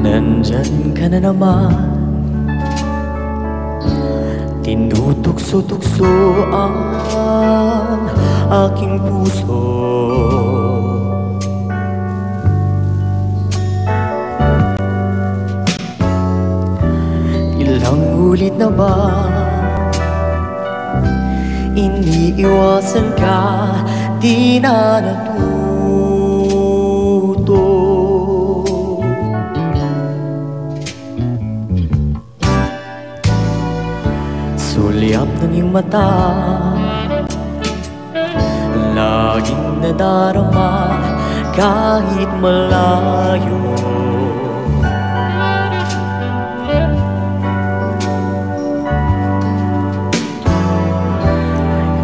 Nandyan ka na naman, tinutukso-tukso ang aking puso. Ilang ulit na ba iniiwasan ka, di na natuto. Sulyap ng iyong mata, laging nadarama kahit malayo.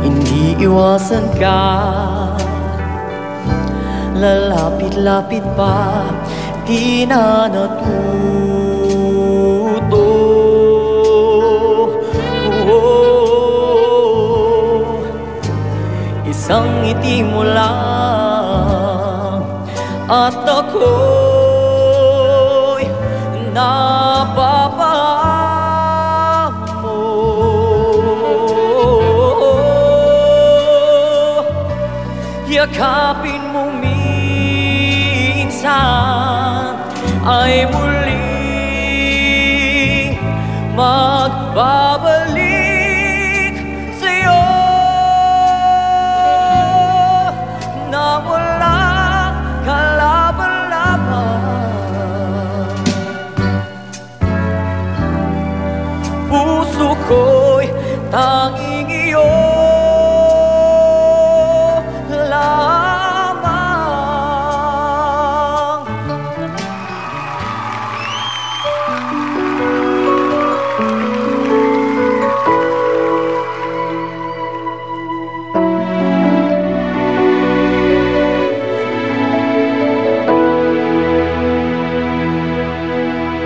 Iniiwasan ka, lalapit-lapit pa, di na natuto. Isang ngiti mo lang at ako'y napapamo. Yakapin mo minsan ay muling magbabalik sa'yo. Puso ko'y tanging iyo lamang.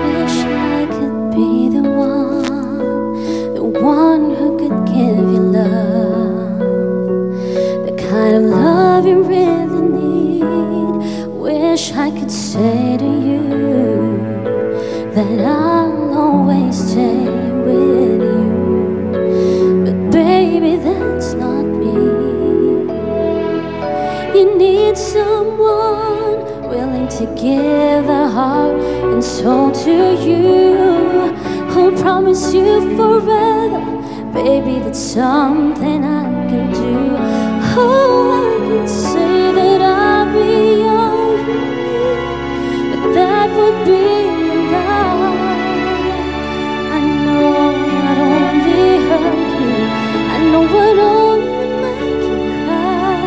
Wish I could be the one who could give you love, the kind of love you really need. Wish I could say to you that I'll always stay with you, but baby, that's not me. You need someone willing to give their heart and soul to you, who'll promise you forever. Baby, that's something I can do. Oh, I can say that I'll be all you need, but that would be right. I know I'd only hurt you, I know I'd only make you cry.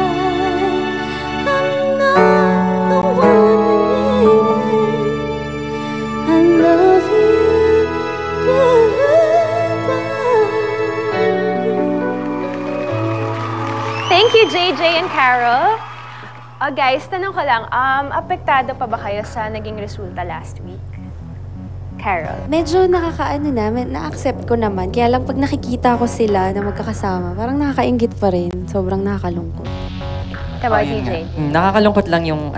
I'm not the one you needed. I love you. Thank you, JJ and Carol. Guys, tanong ko lang, apektado pa ba kayo sa naging resulta last week? Carol? Medyo nakakaano namin, na-accept ko naman. Kaya lang pag nakikita ko sila na magkakasama, parang nakakaingit pa rin. Sobrang nakakalungkot. Diba, TJ? Nakakalungkot lang yung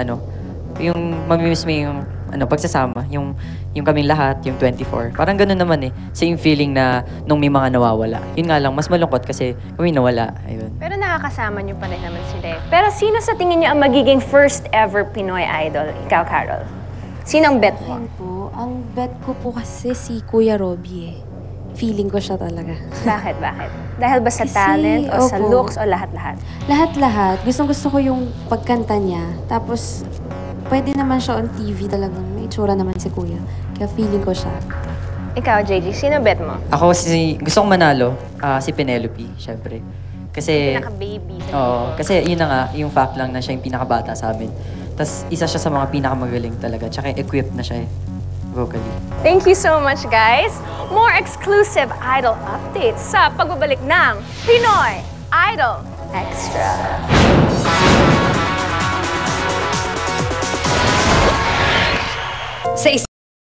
yung mamimiss mo yung pagsasama, yung kaming lahat, yung 24. Parang gano'n naman eh. Same feeling na nung may mga nawawala. Yun nga lang, mas malungkot kasi kami nawala. Ayun. Pero nakakasama niyo pa rin naman sila. Pero sino sa tingin niyo ang magiging first ever Pinoy idol? Ikaw, Carol. Sino ang bet mo? Ang bet ko po kasi si Kuya Robbie eh. Feeling ko siya talaga. Bakit? Bakit? Dahil ba sa talent o sa looks o lahat-lahat? Lahat-lahat. Gustong-gusto ko yung pagkanta niya. Tapos, pwede naman siya on TV talagang. May itsura naman si Kuya. Kaya feeling ko siya. Ikaw, JJ, sino bet mo? Ako gusto kong manalo, si Penelope, syempre. Kasi... Pinaka-baby sa Oo, kasi yun na nga, yung fact lang na siya yung pinakabata sa amin. Tapos isa siya sa mga pinakamagaling talaga. Tsaka equipped na siya eh, vocally. Thank you so much, guys. More exclusive Idol updates sa pagbabalik ng Pinoy Idol Extra. Sa